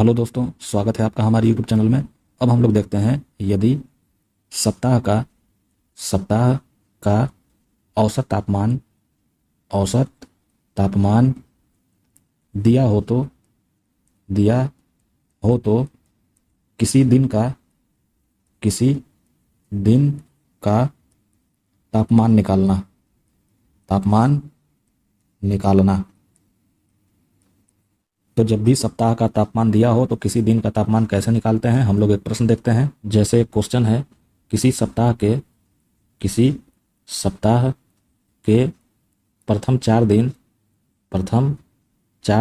Hello दोस्तों, स्वागत है आपका हमारे यूट्यूब चैनल में। अब हम लोग देखते हैं यदि सप्ताह का सप्ताह का औसत तापमान औसत तापमान दिया हो तो दिया हो तो किसी दिन का किसी दिन का तापमान तापमान निकालना। तो जब भी सप्ताह का तापमान दिया हो तो किसी दिन का तापमान कैसे निकालते हैं, हम लोग एक प्रश्न देखते हैं। जैसे क्वेश्चन है, किसी सप्ताह के किसी सप्ताह के प्रथम 4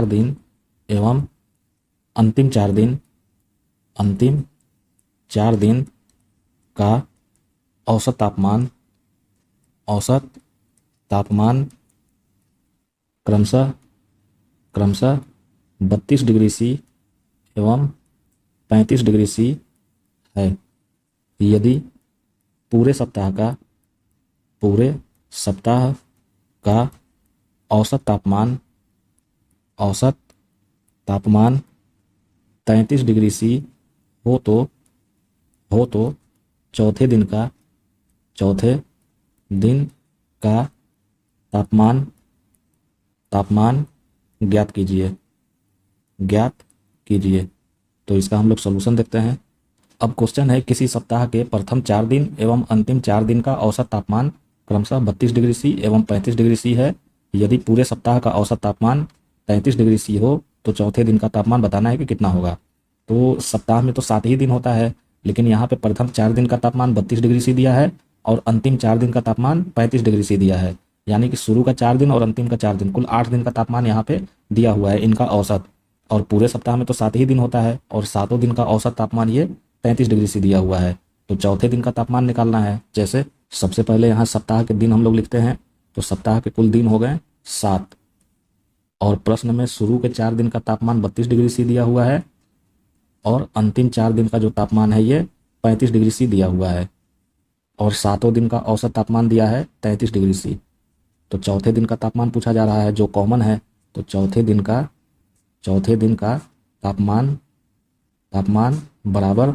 दिन एवं अंतिम 4 दिन का औसत तापमान क्रमशः क्रमशः 32 डिग्री C एवं 35 डिग्री C है। यदि पूरे सप्ताह का औसत तापमान 33 डिग्री C हो तो चौथे दिन का तापमान ज्ञात कीजिए। तो इसका हम लोग सॉल्यूशन देखते हैं। अब क्वेश्चन है, किसी सप्ताह के प्रथम 4 दिन एवं अंतिम 4 दिन का औसत तापमान क्रमशः 32 डिग्री C एवं 35 डिग्री C है। यदि पूरे सप्ताह का औसत तापमान 33 डिग्री C हो तो चौथे दिन का तापमान बताना है कि कितना होगा। तो सप्ताह में तो 7 ही दिन होता है, लेकिन यहाँ पे प्रथम 4 दिन का तापमान 32 डिग्री C दिया है और अंतिम 4 दिन का तापमान 35 डिग्री C दिया है। यानी कि शुरू का 4 दिन और अंतिम का 4 दिन, कुल 8 दिन का तापमान यहाँ पे दिया हुआ है, इनका औसत। और पूरे सप्ताह में तो 7 ही दिन होता है और 7 दिन का औसत तापमान ये 35 डिग्री C दिया हुआ है। तो चौथे दिन का तापमान निकालना है। जैसे सबसे पहले यहाँ सप्ताह के दिन हम लोग लिखते हैं, तो सप्ताह के कुल दिन हो गए 7 और प्रश्न में शुरू के 4 दिन का तापमान 32 डिग्री C दिया हुआ है और अंतिम 4 दिन का जो तापमान है ये 35 डिग्री C दिया हुआ है और 7 दिन का औसत तापमान दिया है 33 डिग्री C। तो चौथे दिन का तापमान पूछा जा रहा है जो कॉमन है। तो चौथे दिन का तापमान बराबर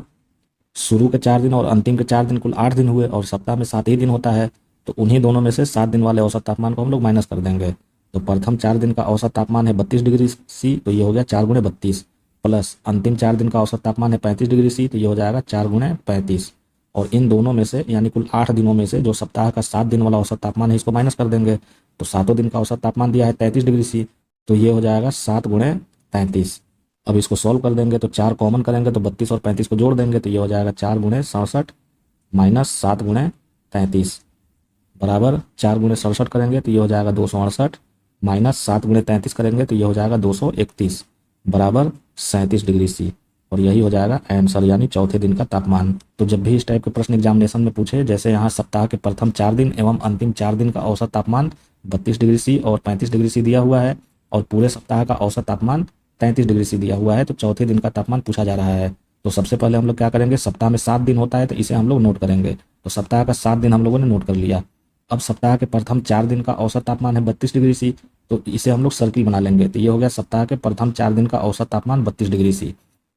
शुरू के 4 दिन और अंतिम के 4 दिन, कुल 8 दिन हुए और सप्ताह में 7 ही दिन होता है। तो उन्हीं दोनों में से 7 दिन वाले औसत तापमान को हम लोग माइनस कर देंगे। तो प्रथम 4 दिन का औसत तापमान है 32 डिग्री C, तो ये हो गया 4 × 32 प्लस अंतिम 4 दिन का औसत तापमान है 35 डिग्री C, तो ये हो जाएगा 4 × 35। और इन दोनों में से यानी कुल 8 दिनों में से जो सप्ताह का 7 दिन वाला औसत तापमान है इसको माइनस कर देंगे। तो 7 दिन का औसत तापमान दिया है 33 डिग्री C, तो ये हो जाएगा 7 × 33। अब इसको सॉल्व कर देंगे तो 4 कॉमन करेंगे तो 32 और 35 को जोड़ देंगे तो ये हो जाएगा 4 × 67 माइनस 7 × 33 बराबर 4 × 67 करेंगे तो ये हो जाएगा 268 माइनस 7 × 33 करेंगे तो ये हो जाएगा 231 बराबर 37 डिग्री C। और यही हो जाएगा आंसर, यानी चौथे दिन का तापमान। तो जब भी इस टाइप के प्रश्न एग्जामिनेशन में पूछे, जैसे यहाँ सप्ताह के प्रथम 4 दिन एवं अंतिम 4 दिन का औसत तापमान 32 डिग्री C और 35 डिग्री C दिया हुआ है और पूरे सप्ताह का औसत तापमान 33 डिग्री C दिया हुआ है, तो चौथे दिन का तापमान पूछा जा रहा है। तो सबसे पहले हम लोग क्या करेंगे, सप्ताह में 7 दिन होता है तो इसे हम लोग नोट करेंगे। तो सप्ताह का 7 दिन हम लोगों ने नोट कर लिया। अब सप्ताह के प्रथम 4 दिन का औसत तापमान है 32 डिग्री C, तो इसे हम लोग सर्किल बना लेंगे। तो ये हो गया सप्ताह के प्रथम 4 दिन का औसत तापमान 32 डिग्री C।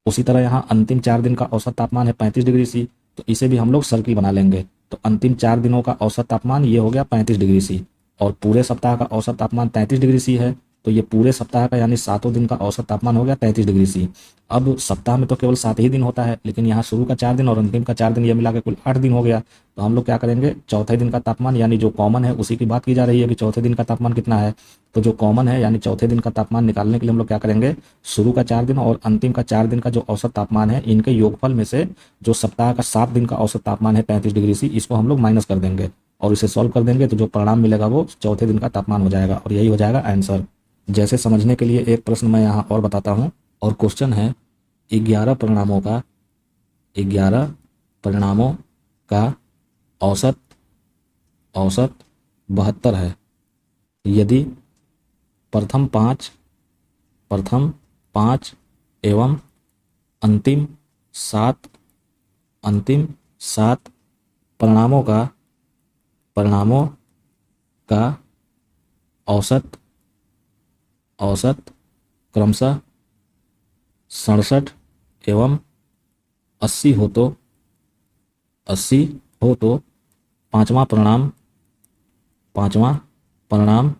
उसी तरह यहाँ अंतिम 4 दिन का औसत तापमान है 35 डिग्री C, तो इसे भी हम लोग सर्किल बना लेंगे। तो अंतिम 4 दिनों का औसत तापमान ये हो गया 35 डिग्री C और पूरे सप्ताह का औसत तापमान 33 डिग्री C है, तो ये पूरे सप्ताह का यानी 7 दिन का औसत तापमान हो गया 33 डिग्री C। अब सप्ताह में तो केवल 7 ही दिन होता है, लेकिन यहाँ शुरू का 4 दिन और अंतिम का 4 दिन ये मिला के कुल 8 दिन हो गया। तो हम लोग क्या करेंगे, चौथे दिन का तापमान यानी जो कॉमन है उसी की बात की जा रही है कि चौथे दिन का तापमान कितना है। तो जो कॉमन है यानी चौथे दिन का तापमान निकालने के लिए हम लोग क्या करेंगे, शुरू का 4 दिन और अंतिम का 4 दिन का जो औसत तापमान है इनके योगफल में से जो सप्ताह का 7 दिन का औसत तापमान है 35 डिग्री C, इसको हम लोग माइनस कर देंगे और इसे सॉल्व कर देंगे। तो जो परिणाम मिलेगा वो चौथे दिन का तापमान हो जाएगा और यही हो जाएगा आंसर। जैसे समझने के लिए एक प्रश्न मैं यहाँ और बताता हूँ। और क्वेश्चन है, 11 परिणामों का औसत 72 है। यदि प्रथम पाँच एवं अंतिम 7 परिणामों का औसत क्रमशः 67 एवं 80 हो तो 80 हो तो पांचवा परिणाम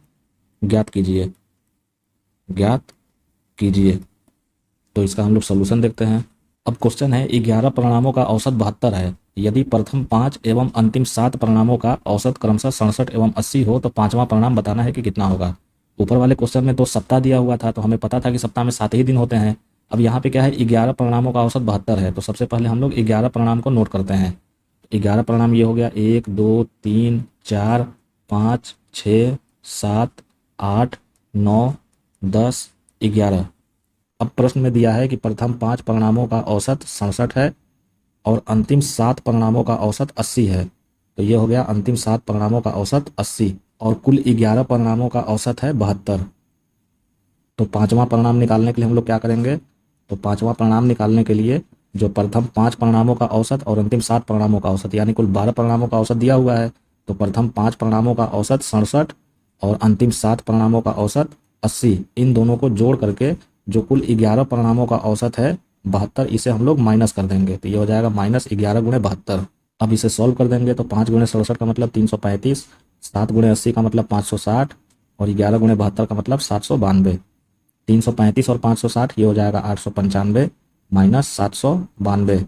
ज्ञात कीजिए। तो इसका हम लोग सोल्यूशन देखते हैं। अब क्वेश्चन है 11 परिणामों का औसत 72 है। यदि प्रथम 5 एवं अंतिम 7 परिणामों का औसत क्रमशः 67 एवं 80 हो तो पांचवा परिणाम बताना है कि कितना होगा। ऊपर वाले क्वेश्चन में तो सप्ताह दिया हुआ था, तो हमें पता था कि सप्ताह में 7 ही दिन होते हैं। अब यहाँ पे क्या है, 11 परिणामों का औसत 72 है। तो सबसे पहले हम लोग 11 परिणाम को नोट करते हैं। 11 परिणाम ये हो गया 1 2 3 4 5 6 7 8 9 10 11। अब प्रश्न में दिया है कि प्रथम 5 परिणामों का औसत 67 है और अंतिम 7 परिणामों का औसत 80 है। तो ये हो गया अंतिम 7 परिणामों का औसत 80 और कुल 11 परिणामों का औसत है 72। तो पांचवा परिणाम निकालने के लिए हम लोग क्या करेंगे, तो पांचवा परिणाम निकालने के लिए जो प्रथम 5 परिणामों का औसत और अंतिम 7 परिणामों का औसत यानी कुल 12 परिणामों का औसत दिया हुआ है। तो प्रथम 5 परिणामों का औसत 67 और अंतिम 7 परिणामों का औसत 80, इन दोनों को जोड़ करके जो कुल 11 परिणामों का औसत है 72, इसे हम लोग माइनस कर देंगे। तो ये हो जाएगा -11 गुणे 72। अब इसे सॉल्व कर देंगे तो 5 गुणे 67 का मतलब 335, 7 गुणे 80 का मतलब 560 और 11 गुणे 72 का मतलब 792। 335 और 560 ये हो जाएगा 895 माइनस 792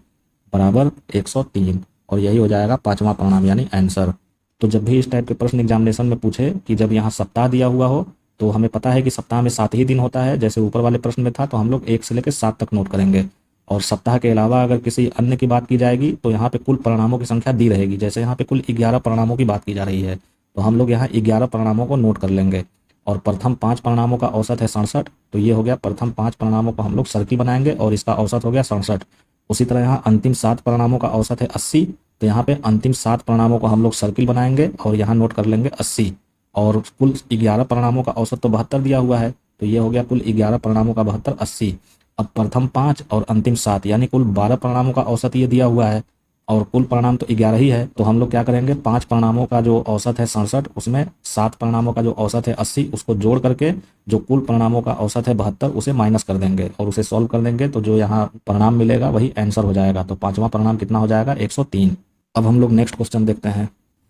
बराबर 103 और यही हो जाएगा पांचवा परिणाम यानी आंसर। तो जब भी इस टाइप के प्रश्न एग्जामिनेशन में पूछे कि जब यहाँ सप्ताह दिया हुआ हो, तो हमें पता है कि सप्ताह में 7 ही दिन होता है, जैसे ऊपर वाले प्रश्न में था, तो हम लोग 1 से लेकर 7 तक नोट करेंगे। और सप्ताह के अलावा अगर किसी अन्य की बात की जाएगी तो यहाँ पे कुल परिणामों की संख्या दी रहेगी। जैसे यहाँ पे कुल 11 परिणामों की बात की जा रही है, तो हम लोग यहाँ 11 परिणामों को नोट कर लेंगे। और प्रथम 5 परिणामों का औसत है 67, तो ये हो गया प्रथम 5 परिणामों को हम लोग सर्किल बनाएंगे और इसका औसत हो गया 67। उसी तरह यहाँ अंतिम 7 परिणामों का औसत है 80, तो यहाँ पे अंतिम 7 परिणामों को हम लोग सर्किल बनाएंगे और यहाँ नोट कर लेंगे 80। और कुल 11 परिणामों का औसत तो 72 दिया हुआ है, तो ये हो गया कुल 11 परिणामों का 72 80। अब प्रथम 5 और अंतिम 7 यानी कुल 12 परिणामों का औसत ये दिया हुआ है और कुल परिणाम तो 11 ही है। तो हम लोग क्या करेंगे, 5 परिणामों का जो औसत है 67, उसमें 7 परिणामों का जो औसत है 80, उसको जोड़ करके जो कुल परिणामों का औसत है 72 उसे माइनस कर देंगे और उसे सॉल्व कर देंगे। तो जो यहाँ परिणाम मिलेगा वही आंसर हो जाएगा। तो पांचवा परिणाम कितना हो जाएगा, 103। अब हम लोग नेक्स्ट क्वेश्चन देखते हैं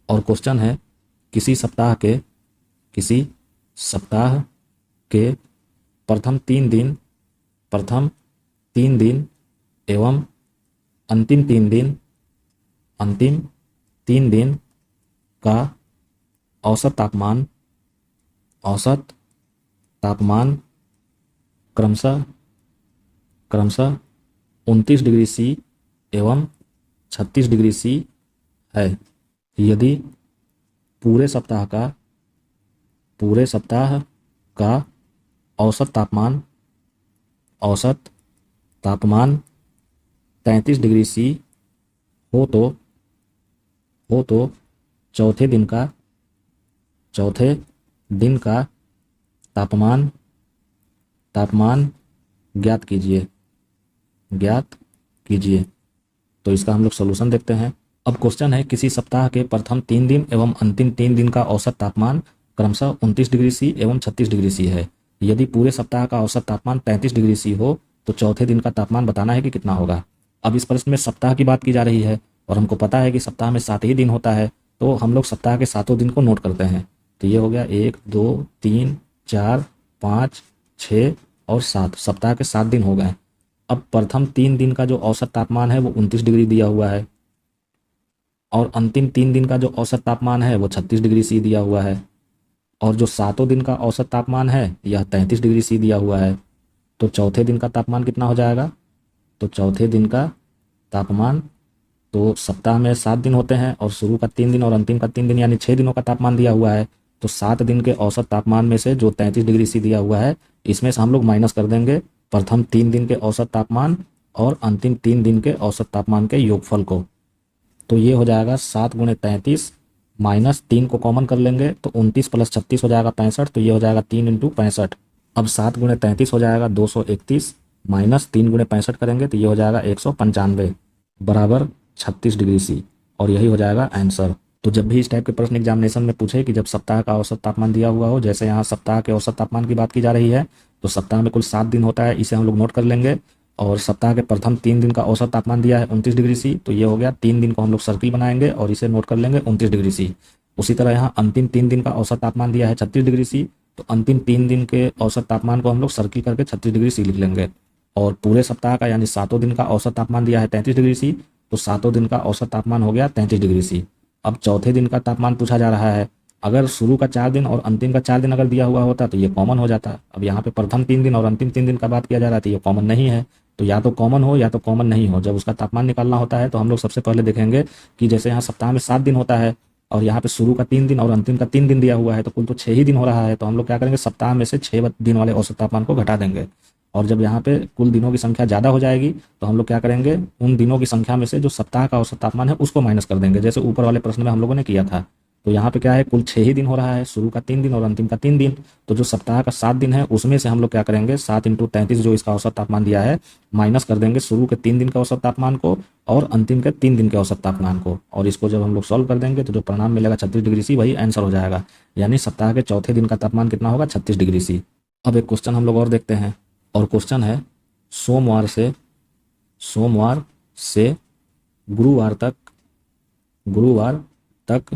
और क्वेश्चन है किसी सप्ताह के प्रथम 3 दिन एवं अंतिम 3 दिन का औसत तापमान क्रमशः 29 डिग्री सी एवं 36 डिग्री सी है। यदि पूरे सप्ताह का औसत तापमान 33 डिग्री सी हो तो चौथे दिन का तापमान ज्ञात कीजिए। तो इसका हम लोग सोल्यूशन देखते हैं। अब क्वेश्चन है किसी सप्ताह के प्रथम 3 दिन एवं अंतिम 3 दिन का औसत तापमान क्रमशः 29 डिग्री सी एवं 36 डिग्री सी है। यदि पूरे सप्ताह का औसत तापमान 35 डिग्री सी हो तो चौथे दिन का तापमान बताना है कि कितना होगा। अब इस प्रश्न में सप्ताह की बात की जा रही है और हमको पता है कि सप्ताह में 7 ही दिन होता है, तो हम लोग सप्ताह के 7 दिन को नोट करते हैं। तो ये हो गया 1 2 3 4 5 6 और 7, सप्ताह के 7 दिन हो गए। अब प्रथम 3 दिन का जो औसत तापमान है वो 29 डिग्री दिया हुआ है और अंतिम 3 दिन का जो औसत तापमान है वो 36 डिग्री सी दिया हुआ है और जो 7 दिन का औसत तापमान है यह 33 डिग्री सी दिया हुआ है। तो चौथे दिन का तापमान कितना हो जाएगा, तो चौथे दिन का तापमान, तो सप्ताह में 7 दिन होते हैं और शुरू का 3 दिन और अंतिम का 3 दिन यानी 6 दिनों का तापमान दिया हुआ है। तो 7 दिन के औसत तापमान में से जो 33 डिग्री सी दिया हुआ है इसमें से हम लोग माइनस कर देंगे प्रथम 3 दिन के औसत तापमान और अंतिम 3 दिन के औसत तापमान के योगफल को। तो ये हो जाएगा 7 गुणे 33 माइनस 3 को कॉमन कर लेंगे तो 29 प्लस 36 हो जाएगा 65, तो ये हो जाएगा 3 इंटू 65। अब 7 गुणे 33 हो जाएगा 231 माइनस 3 गुणे 65 करेंगे तो ये हो जाएगा 195 बराबर 36 डिग्री सी और यही हो जाएगा आंसर। तो जब भी इस टाइप के प्रश्न एग्जामिनेशन में पूछे कि जब सप्ताह का औसत तापमान दिया हुआ हो, जैसे यहाँ सप्ताह के औसत तापमान की बात की जा रही है, तो सप्ताह में कुल 7 दिन होता है, इसे हम लोग नोट कर लेंगे और सप्ताह के प्रथम 3 दिन का औसत तापमान दिया है 29 डिग्री सी, तो ये हो गया 3 दिन को हम लोग सर्किल बनाएंगे और इसे नोट कर लेंगे 29 डिग्री सी। उसी तरह यहाँ अंतिम 3 दिन का औसत तापमान दिया है 36 डिग्री सी, तो अंतिम 3 दिन के औसत तापमान को हम लोग सर्किल करके 36 डिग्री सी लिख लेंगे। और पूरे सप्ताह का यानी 7 दिन का औसत तापमान दिया है 33 डिग्री सी, तो 7 दिन का औसत तापमान हो गया 33 डिग्री सी। अब चौथे दिन का तापमान पूछा जा रहा है। अगर शुरू का 4 दिन और अंतिम का 4 दिन अगर दिया हुआ होता तो ये कॉमन हो जाता। अब यहाँ पे प्रथम 3 दिन और अंतिम 3 दिन का बात किया जा रहा है तो ये कॉमन नहीं है, तो या तो कॉमन हो या तो कॉमन नहीं हो। जब उसका तापमान निकालना होता है तो हम लोग सबसे पहले देखेंगे कि जैसे यहाँ सप्ताह में 7 दिन होता है और यहाँ पे शुरू का 3 दिन और अंतिम का 3 दिन दिया हुआ है, तो कुल तो 6 ही दिन हो रहा है, तो हम लोग क्या करेंगे सप्ताह में से 6 दिन वाले औसत तापमान को घटा देंगे। और जब यहाँ पे कुल दिनों की संख्या ज़्यादा हो जाएगी तो हम लोग क्या करेंगे उन दिनों की संख्या में से जो सप्ताह का औसत तापमान है उसको माइनस कर देंगे, जैसे ऊपर वाले प्रश्न में हम लोगों ने किया था। तो यहाँ पे क्या है कुल 6 ही दिन हो रहा है, शुरू का 3 दिन और अंतिम का 3 दिन, तो जो सप्ताह का 7 दिन है उसमें से हम लोग क्या करेंगे 7 × 33 जो इसका औसत तापमान दिया है माइनस कर देंगे शुरू के 3 दिन के औसत तापमान को और अंतिम के 3 दिन के औसत तापमान को। और इसको जब हम लोग सॉल्व कर देंगे तो जो परिणाम मिलेगा 36 डिग्री सी वही आंसर हो जाएगा, यानी सप्ताह के चौथे दिन का तापमान कितना होगा 36 डिग्री सी। अब एक क्वेश्चन हम लोग और देखते हैं, और क्वेश्चन है सोमवार से गुरुवार तक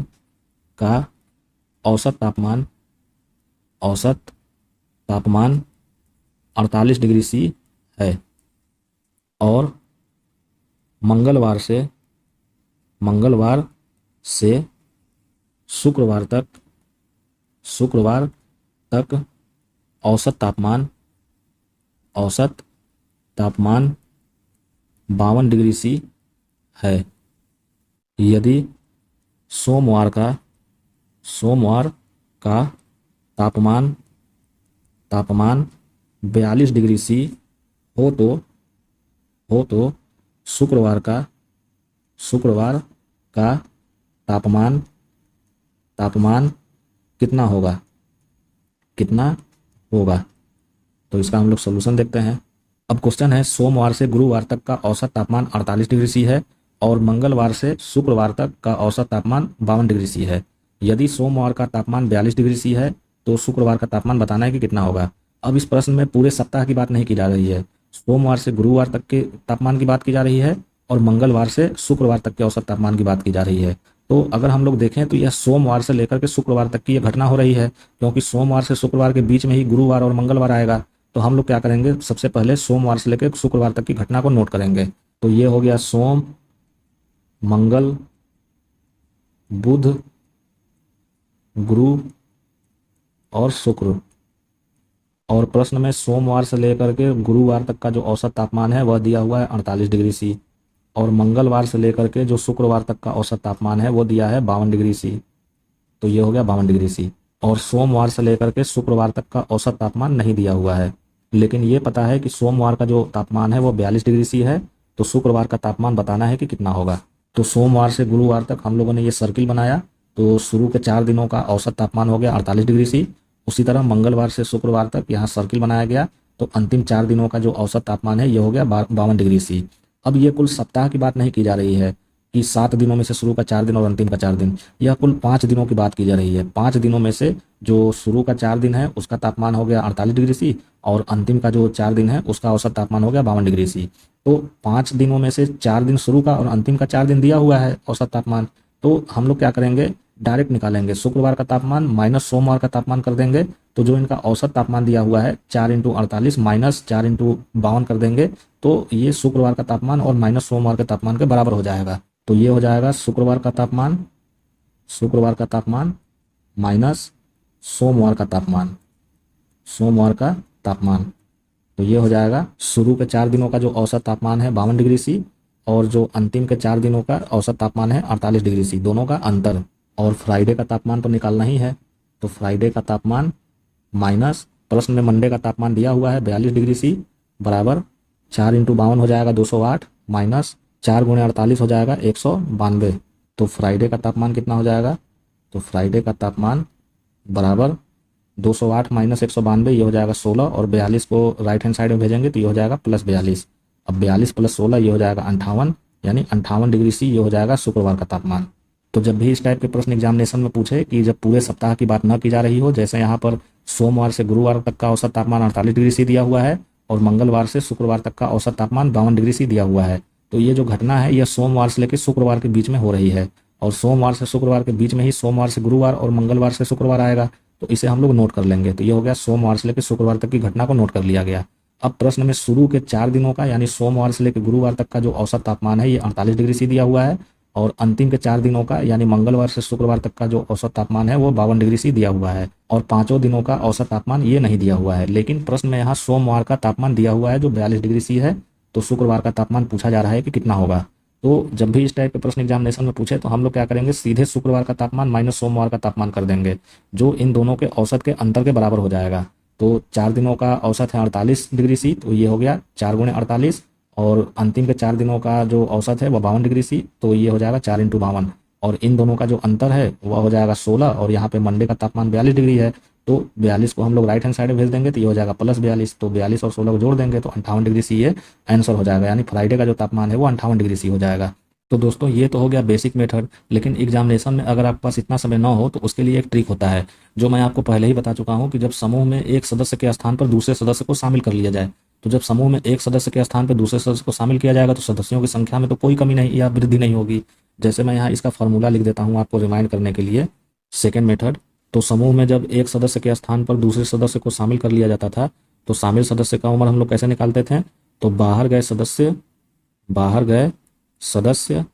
का औसत तापमान 48 डिग्री सी है, और मंगलवार से शुक्रवार तक औसत तापमान 52 डिग्री सी है। यदि सोमवार का तापमान 42 डिग्री सी हो तो शुक्रवार का तापमान कितना होगा। तो इसका हम लोग सोल्यूशन देखते हैं। अब क्वेश्चन है सोमवार से गुरुवार तक का औसत तापमान 48 डिग्री सी है और मंगलवार से शुक्रवार तक का औसत तापमान 52 डिग्री सी है। यदि सोमवार का तापमान 42 डिग्री सी है तो शुक्रवार का तापमान बताना है कि कितना होगा। अब इस प्रश्न में पूरे सप्ताह की बात नहीं की जा रही है, सोमवार से गुरुवार तक के तापमान की बात की जा रही है और मंगलवार से शुक्रवार तक के औसत तापमान की बात की जा रही है। तो अगर हम लोग देखें तो यह सोमवार से लेकर के शुक्रवार तक की यह घटना हो रही है, क्योंकि सोमवार से शुक्रवार के बीच में ही गुरुवार और मंगलवार आएगा। तो हम लोग क्या करेंगे सबसे पहले सोमवार से लेकर शुक्रवार तक की घटना को नोट करेंगे। तो ये हो गया सोम, मंगल, बुध, गुरु और शुक्र। और प्रश्न में सोमवार से लेकर के गुरुवार तक का जो औसत तापमान है वह दिया हुआ है 48 डिग्री सी, और मंगलवार से लेकर के जो शुक्रवार तक का औसत तापमान है वो दिया है 52 डिग्री सी। तो ये हो गया 52 डिग्री सी। और सोमवार से लेकर के शुक्रवार तक का औसत तापमान नहीं दिया हुआ है, लेकिन ये पता है कि सोमवार का जो तापमान है वो 42 डिग्री सी है, तो शुक्रवार का तापमान बताना है कि कितना होगा। तो सोमवार से गुरुवार तक हम लोगों ने ये सर्किल बनाया, तो शुरू के 4 दिनों का औसत तापमान हो गया 48 डिग्री सी। उसी तरह मंगलवार से शुक्रवार तक यहाँ सर्किल बनाया गया, तो अंतिम 4 दिनों का जो औसत तापमान है ये हो गया 52 डिग्री सी। अब ये कुल सप्ताह की बात नहीं की जा रही है कि 7 दिनों में से शुरू का 4 दिन और अंतिम का 4 दिन, यह कुल 5 दिनों की बात की जा रही है। 5 दिनों में से जो शुरू का 4 दिन है उसका तापमान हो गया 48 डिग्री सी और अंतिम का जो 4 दिन है उसका औसत तापमान हो गया 52 डिग्री सी। तो 5 दिनों में से 4 दिन शुरू का और अंतिम का 4 दिन दिया हुआ है औसत तापमान, तो हम लोग क्या करेंगे डायरेक्ट निकालेंगे शुक्रवार का तापमान माइनस सोमवार का तापमान कर देंगे। तो जो इनका औसत तापमान दिया हुआ है 4 × 48 माइनस 4 × 52 कर देंगे, तो ये शुक्रवार का तापमान और माइनस सोमवार के तापमान के बराबर हो जाएगा। तो ये हो जाएगा शुक्रवार का तापमान माइनस सोमवार का तापमान, तो ये हो जाएगा शुरू के 4 दिनों का जो औसत तापमान है 52 डिग्री सी और जो अंतिम के 4 दिनों का औसत तापमान है 48 डिग्री सी, दोनों का अंतर। और फ्राइडे का तापमान तो निकालना ही है, तो फ्राइडे का तापमान माइनस प्रश्न में मंडे का तापमान दिया हुआ है 42 डिग्री सी बराबर 4 × 52 हो जाएगा 208 माइनस 4 × 48 हो जाएगा 192। तो फ्राइडे का तापमान कितना हो जाएगा, तो फ्राइडे का तापमान बराबर 208 माइनस 192 ये हो जाएगा 16 और 42 को राइट हैंड साइड में भेजेंगे तो ये हो जाएगा +42। अब 42 + 16 ये हो जाएगा 58, यानी 58 डिग्री सी ये हो जाएगा शुक्रवार का तापमान। तो जब भी इस टाइप के प्रश्न एग्जामिनेशन में पूछे कि जब पूरे सप्ताह की बात न की जा रही हो, जैसे यहाँ पर सोमवार से गुरुवार तक का औसत तापमान 48 डिग्री सी दिया हुआ है और मंगलवार से शुक्रवार तक का औसत तापमान 52 डिग्री सी दिया हुआ है। तो ये जो घटना है यह सोमवार से लेकर शुक्रवार के बीच में हो रही है, और सोमवार से शुक्रवार के बीच में ही सोमवार से गुरुवार और मंगलवार से शुक्रवार आएगा। तो इसे हम लोग नोट कर लेंगे। तो ये हो गया सोमवार से लेकर शुक्रवार तक की घटना को नोट कर लिया गया। अब प्रश्न में शुरू के 4 दिनों का यानी सोमवार से लेकर गुरुवार तक का जो औसत तापमान है ये 48 डिग्री सी दिया हुआ है, और अंतिम के 4 दिनों का यानी मंगलवार से शुक्रवार तक का जो औसत तापमान है वो 52 डिग्री सी दिया हुआ है, और 5 दिनों का औसत तापमान ये नहीं दिया हुआ है। लेकिन प्रश्न में यहाँ सोमवार का तापमान दिया हुआ है जो 42 डिग्री सी है, तो शुक्रवार का तापमान पूछा जा रहा है कि कितना होगा। तो जब भी इस टाइप के प्रश्न एग्जामिनेशन में पूछे तो हम लोग क्या करेंगे, सीधे शुक्रवार का तापमान माइनस सोमवार का तापमान कर देंगे, जो इन दोनों के औसत के अंतर के बराबर हो जाएगा। तो 4 दिनों का औसत है 48 डिग्री सी, तो ये हो गया 4 गुणे 48, और अंतिम के 4 दिनों का जो औसत है वह 52 डिग्री सी, तो ये हो जाएगा 4 इंटू 52, और इन दोनों का जो अंतर है वह हो जाएगा 16, और यहाँ पे मंडे का तापमान 42 डिग्री है, तो 42 को हम लोग राइट हैंड साइड में भेज देंगे तो ये हो जाएगा +42, तो 42 और 16 को जोड़ देंगे तो 58 डिग्री सी ये आंसर हो जाएगा, यानी फ्राइडे का जो तापमान है वो 58 डिग्री सी हो जाएगा। तो दोस्तों ये तो हो गया बेसिक मेथड, लेकिन एग्जामिनेशन में अगर आपके पास इतना समय ना हो तो उसके लिए एक ट्रिक होता है, जो मैं आपको पहले ही बता चुका हूँ कि जब समूह में एक सदस्य के स्थान पर दूसरे सदस्य को शामिल कर लिया जाए, तो जब समूह में एक सदस्य के स्थान पर दूसरे सदस्य को शामिल किया जाएगा तो सदस्यों की संख्या में तो कोई कमी नहीं या वृद्धि नहीं होगी। जैसे मैं यहाँ इसका फॉर्मूला लिख देता हूँ आपको रिमाइंड करने के लिए। सेकेंड मेथड, तो समूह में जब एक सदस्य के स्थान पर दूसरे सदस्य को शामिल कर लिया जाता था तो शामिल सदस्य का उम्र हम लोग कैसे निकालते थे, तो बाहर गए सदस्य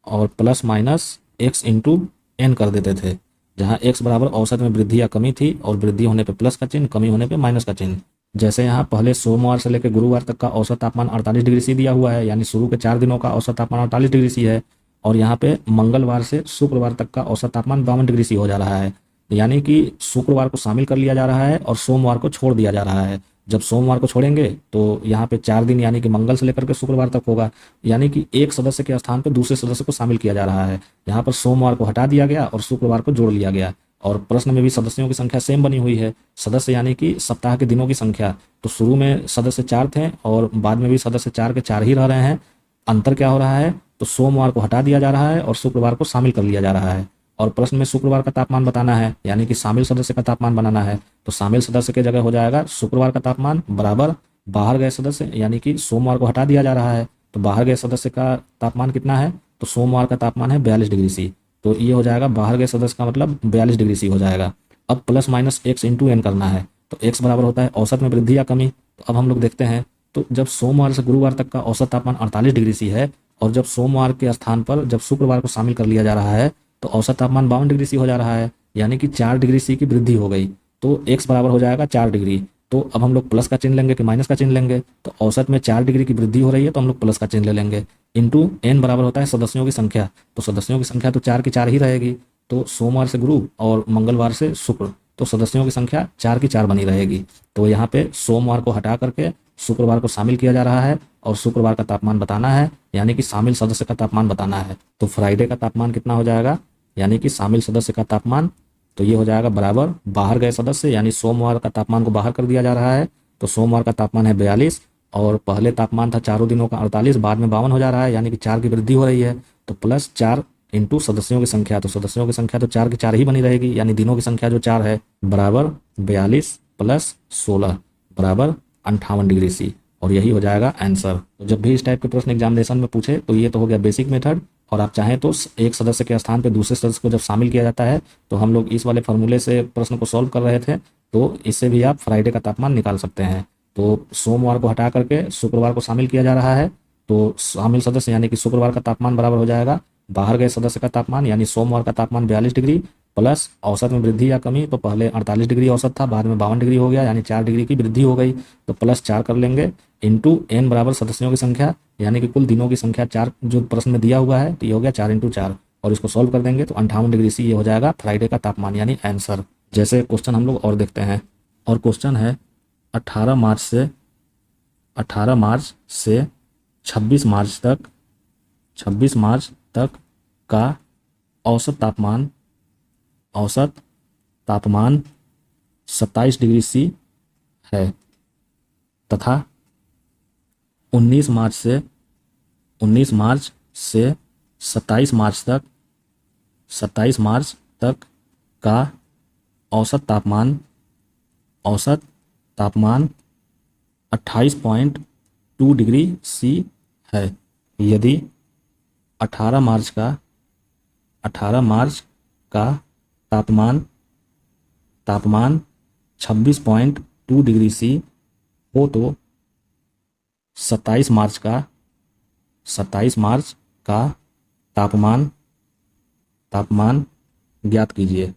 और plus minus x into n कर देते थे, जहाँ x बराबर औसत में वृद्धि या कमी थी, और वृद्धि होने पे प्लस का चिन्ह, कमी होने पे माइनस का चिन्ह। जैसे यहाँ पहले सोमवार से लेकर गुरुवार तक का औसत तापमान 48 डिग्री सी दिया हुआ है, यानी शुरू के 4 दिनों का औसत तापमान 48 डिग्री सी है, और यहाँ पे मंगलवार से शुक्रवार तक का औसत तापमान 52 डिग्री सी हो जा रहा है, यानी कि शुक्रवार को शामिल कर लिया जा रहा है और सोमवार को छोड़ दिया जा रहा है। जब सोमवार को छोड़ेंगे तो यहाँ पे 4 दिन यानी कि मंगल से लेकर के शुक्रवार तक होगा, यानी कि एक सदस्य के स्थान पर दूसरे सदस्य को शामिल किया जा रहा है। यहाँ पर सोमवार को हटा दिया गया और शुक्रवार को जोड़ लिया गया, और प्रश्न में भी सदस्यों की संख्या सेम बनी हुई है, सदस्य यानी कि सप्ताह के दिनों की संख्या। तो शुरू में सदस्य 4 थे और बाद में भी सदस्य 4 के 4 ही रह रहे हैं। अंतर क्या हो रहा है, तो सोमवार को हटा दिया जा रहा है और शुक्रवार को शामिल कर लिया जा रहा है, और प्रश्न में शुक्रवार का तापमान बताना है यानी कि शामिल सदस्य का तापमान बनाना है। तो शामिल सदस्य के जगह हो जाएगा शुक्रवार का तापमान बराबर बाहर गए सदस्य, यानी कि सोमवार को हटा दिया जा रहा है तो बाहर गए सदस्य का तापमान कितना है, तो सोमवार का तापमान है 42 डिग्री सी, तो ये हो जाएगा बाहर गए सदस्य का मतलब 42 डिग्री सी हो जाएगा। अब plus minus x into n करना है, तो x बराबर होता है औसत में वृद्धि या कमी। तो अब हम लोग देखते हैं, तो जब सोमवार से गुरुवार तक का औसत तापमान 48 डिग्री सी है, और जब सोमवार के स्थान पर जब शुक्रवार को शामिल कर लिया जा रहा है तो औसत तापमान 52 डिग्री सी हो जा रहा है, यानी कि 4 डिग्री सी की वृद्धि हो गई। तो x बराबर हो जाएगा 4 डिग्री। तो अब हम लोग प्लस का चिन्ह लेंगे कि माइनस का चिन्ह लेंगे, तो औसत में 4 डिग्री की वृद्धि हो रही है तो हम लोग प्लस का चिन्ह ले लेंगे। इंटू एन बराबर होता है सदस्यों की संख्या, तो सदस्यों की संख्या तो 4 की 4 ही रहेगी, तो सोमवार से गुरु और मंगलवार से शुक्र, तो सदस्यों की संख्या 4 की 4 बनी रहेगी। तो यहाँ पे सोमवार को हटा करके शुक्रवार को शामिल किया जा रहा है और शुक्रवार का तापमान बताना है, यानी कि शामिल सदस्य का तापमान बताना है। तो फ्राइडे का तापमान कितना हो जाएगा, यानी कि शामिल सदस्य का तापमान, तो ये हो जाएगा बराबर बाहर गए सदस्य, यानी सोमवार का तापमान को बाहर कर दिया जा रहा है, तो सोमवार का तापमान है 42, और पहले तापमान था चारों दिनों का 48, बाद में 52 हो जा रहा है, यानी कि 4 की वृद्धि हो रही है, तो प्लस 4 इंटू सदस्यों की संख्या, तो सदस्यों की संख्या तो 4 की 4 ही बनी रहेगी, यानी दिनों की संख्या जो 4 है बराबर 42 प्लस 16 बराबर 58 डिग्री सी, और यही हो जाएगा आंसर। तो जब भी इस टाइप के प्रश्न एग्जामिनेशन में पूछे तो ये तो हो गया बेसिक मेथड, और आप चाहें तो एक सदस्य के स्थान पर दूसरे सदस्य को जब शामिल किया जाता है तो हम लोग इस वाले फॉर्मूले से प्रश्न को सॉल्व कर रहे थे, तो इससे भी आप फ्राइडे का तापमान निकाल सकते हैं। तो सोमवार को हटा करके शुक्रवार को शामिल किया जा रहा है, तो शामिल सदस्य यानी कि शुक्रवार का तापमान बराबर हो जाएगा बाहर गए सदस्य का तापमान, यानी सोमवार का तापमान 42 डिग्री प्लस औसत में वृद्धि या कमी, तो पहले 48 डिग्री औसत था, बाद में 52 डिग्री हो गया, यानी 4 डिग्री की वृद्धि हो गई, तो प्लस 4 कर लेंगे, इंटू एन बराबर सदस्यों की संख्या, यानी कि कुल दिनों की संख्या 4 जो प्रश्न में दिया हुआ है, तो ये हो गया 4 इंटू 4, और इसको सॉल्व कर देंगे तो 58 डिग्री सी ये हो जाएगा फ्राइडे का तापमान, यानी आंसर। जैसे क्वेश्चन हम लोग और देखते हैं, और क्वेश्चन है 18 मार्च से 26 मार्च तक का औसत तापमान 27 डिग्री सी है, तथा 19 मार्च से 27 मार्च तक का औसत तापमान 28.2 डिग्री सी है। यदि 18 मार्च का तापमान 26.2 डिग्री सी हो तो 27 मार्च का तापमान ज्ञात कीजिए।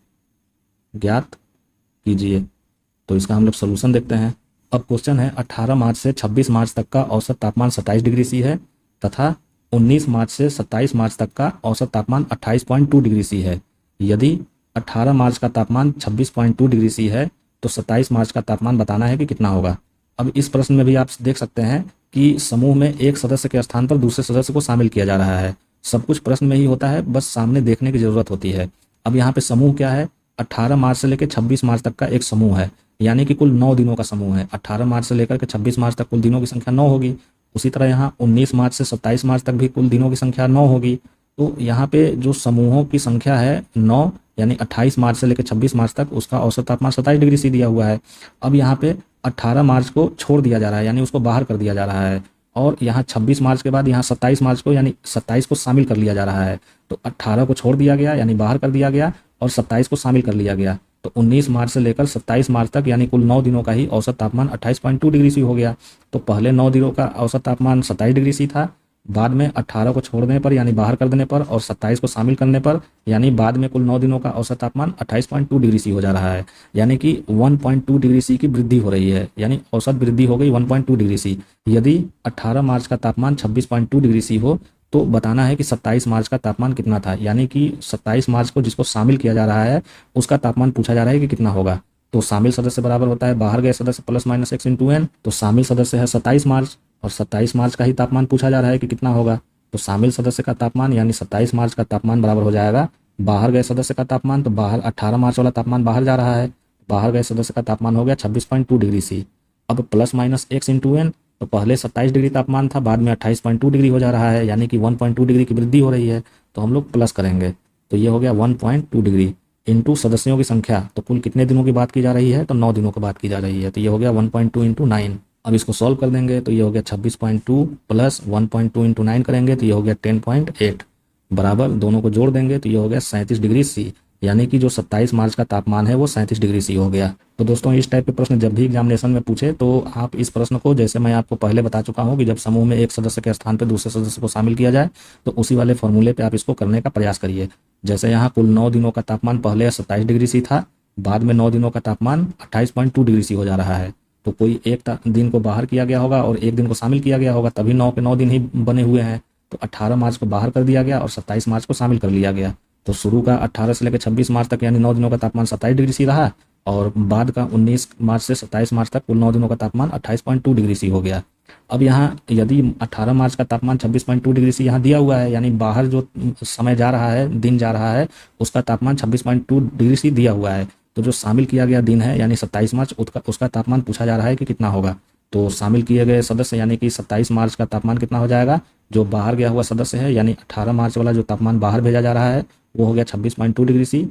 तो इसका हम लोग सोल्यूशन देखते हैं। अब क्वेश्चन है 18 मार्च से 26 मार्च तक का औसत तापमान 27 डिग्री सी है तथा 19 मार्च से 27 मार्च तक का औसत तापमान 28.2 डिग्री सी है। यदि 18 मार्च का तापमान 26.2 डिग्री सी है तो 27 मार्च का तापमान बताना है कि कितना होगा। अब इस प्रश्न में भी आप देख सकते हैं कि समूह में एक सदस्य के स्थान पर दूसरे सदस्य को शामिल किया जा रहा है। सब कुछ प्रश्न में ही होता है, बस सामने देखने की जरूरत होती है। अब यहाँ पे समूह क्या है, 18 मार्च से लेकर 26 मार्च तक का एक समूह है, यानी कि कुल 9 दिनों का समूह है। 18 मार्च से लेकर के 26 मार्च तक कुल दिनों की संख्या 9 होगी। उसी तरह यहाँ 19 मार्च से 27 मार्च तक भी कुल दिनों की संख्या 9 होगी। तो यहाँ पे जो समूहों की संख्या है 9, यानी 28 मार्च से लेकर 26 मार्च तक उसका औसत तापमान 27 डिग्री सी दिया हुआ है। अब यहाँ पे 18 मार्च को छोड़ दिया जा रहा है, यानी उसको बाहर कर दिया जा रहा है, और यहाँ 26 मार्च के बाद यहाँ 27 मार्च को, यानी 27 को शामिल कर लिया जा रहा है। तो 18 को छोड़ दिया गया, यानी बाहर कर दिया गया, और 27 को शामिल कर लिया गया। तो 19 मार्च से लेकर 27 मार्च तक, यानी कुल 9 दिनों का ही औसत तापमान 28.2 डिग्री सी हो गया। तो पहले 9 दिनों का औसत तापमान 27 डिग्री सी था, बाद में 18 को छोड़ने पर यानी बाहर कर देने पर और 27 को शामिल करने पर, यानी बाद में कुल 9 दिनों का औसत तापमान 28.2 डिग्री सी हो जा रहा है। यानी कि 1.2 डिग्री सी की वृद्धि हो रही है, यानी औसत वृद्धि हो गई 1.2 डिग्री सी। यदि 18 मार्च का तापमान 26.2 डिग्री सी हो तो बताना है कि 27 मार्च का तापमान कितना था, यानी कि 27 मार्च को जिसको शामिल किया जा रहा है उसका तापमान पूछा जा रहा है कि कितना होगा। तो शामिल सदस्य बराबर होता है बाहर गए सदस्य plus minus x into n. तो शामिल सदस्य है 27 मार्च और 27 मार्च का ही तापमान पूछा जा रहा है कि कितना होगा। तो शामिल सदस्य का तापमान यानी 27 मार्च का तापमान बराबर हो जाएगा बाहर गए सदस्य का तापमान। तो बाहर 18 मार्च वाला तापमान बाहर जा रहा है, बाहर गए सदस्य का तापमान हो गया 26.2 डिग्री सी। अब plus minus x into n, तो पहले 27 डिग्री तापमान था, बाद में 28.2 डिग्री हो जा रहा है, यानी कि 1.2 डिग्री की वृद्धि हो रही है। तो हम लोग प्लस करेंगे, तो ये हो गया 1.2 डिग्री इंटू सदस्यों की संख्या। तो कुल कितने दिनों की बात की जा रही है, तो 9 दिनों की बात की जा रही है। तो ये हो गया 1.2 इंटू 9। अब इसको सॉल्व कर देंगे तो ये हो गया 26.2 प्लस 1.2 इंटू 9 करेंगे तो ये हो गया 10.8 बराबर, दोनों को जोड़ देंगे तो ये हो गया 37 डिग्री सी, यानी कि जो 27 मार्च का तापमान है वो 37 डिग्री सी हो गया। तो दोस्तों इस टाइप के प्रश्न जब भी एग्जामिनेशन में पूछे तो आप इस प्रश्न को, जैसे मैं आपको पहले बता चुका हूँ कि जब समूह में एक सदस्य के स्थान पर दूसरे सदस्य को शामिल किया जाए तो उसी वाले फॉर्मूले पे आप इसको करने का प्रयास करिए। जैसे यहाँ कुल 9 दिनों का तापमान पहले 27 डिग्री सी था, बाद में 9 दिनों का तापमान 28.2 डिग्री सी हो जा रहा है। तो कोई एक दिन को बाहर किया गया होगा और एक दिन को शामिल किया गया होगा, तभी 9 के 9 दिन ही बने हुए हैं। तो 18 मार्च को बाहर कर दिया गया और 27 मार्च को शामिल कर लिया गया। तो शुरू का 18 से लेकर 26 मार्च तक यानी 9 दिनों का तापमान 27 डिग्री सी रहा, और बाद का 19 मार्च से 27 मार्च तक कुल 9 दिनों का तापमान 28.2 डिग्री सी हो गया। अब यहाँ यदि 18 मार्च का तापमान 26.2 डिग्री सी यहाँ दिया हुआ है, यानी बाहर जो समय जा रहा है, दिन जा रहा है, उसका तापमान 26.2 डिग्री सी दिया हुआ है। तो जो शामिल किया गया दिन है यानी 27 मार्च, उसका तापमान पूछा जा रहा है कि कितना होगा। तो शामिल किए गए सदस्य यानी कि 27 मार्च का तापमान कितना हो जाएगा, जो बाहर गया हुआ सदस्य है यानी 18 मार्च वाला जो तापमान बाहर भेजा जा रहा है वो हो गया 26.2 degree C,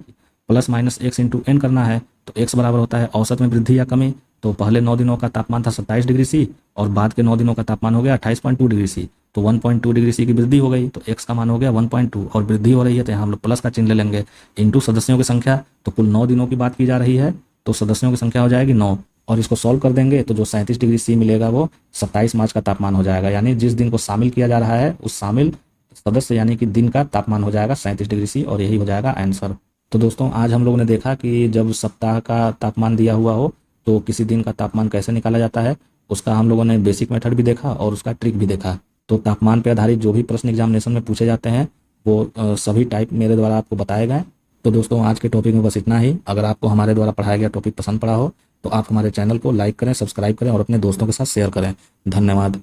plus minus x into n करना है। तो x बराबर होता है औसत में वृद्धि या कमी। तो पहले 9 दिनों का तापमान था 27 डिग्री सी और बाद के 9 दिनों का तापमान हो गया 28.2 डिग्री सी। तो 1.2 डिग्री सी की वृद्धि हो गई, तो x का मान हो गया 1.2 और वृद्धि हो रही है तो यहाँ हम लोग प्लस का चिन्ह ले लेंगे, इंटू सदस्यों की संख्या। तो कुल 9 दिनों की बात की जा रही है तो सदस्यों की संख्या हो जाएगी 9, और इसको सॉल्व कर देंगे तो जो 37 डिग्री सी मिलेगा वो 27 मार्च का तापमान हो जाएगा, यानी जिस दिन को शामिल किया जा रहा है उस शामिल सदस्य यानी कि दिन का तापमान हो जाएगा 37 डिग्री सी, और यही हो जाएगा आंसर। तो दोस्तों आज हम लोगों ने देखा कि जब सप्ताह का तापमान दिया हुआ हो तो किसी दिन का तापमान कैसे निकाला जाता है, उसका हम लोगों ने बेसिक मेथड भी देखा और उसका ट्रिक भी देखा। तो तापमान पर आधारित जो भी प्रश्न एग्जामिनेशन में पूछे जाते हैं वो सभी टाइप मेरे द्वारा आपको बताए गए। तो दोस्तों आज के टॉपिक में बस इतना ही। अगर आपको हमारे द्वारा पढ़ाया गया टॉपिक पसंद पड़ा हो तो आप हमारे चैनल को लाइक करें, सब्सक्राइब करें और अपने दोस्तों के साथ शेयर करें। धन्यवाद।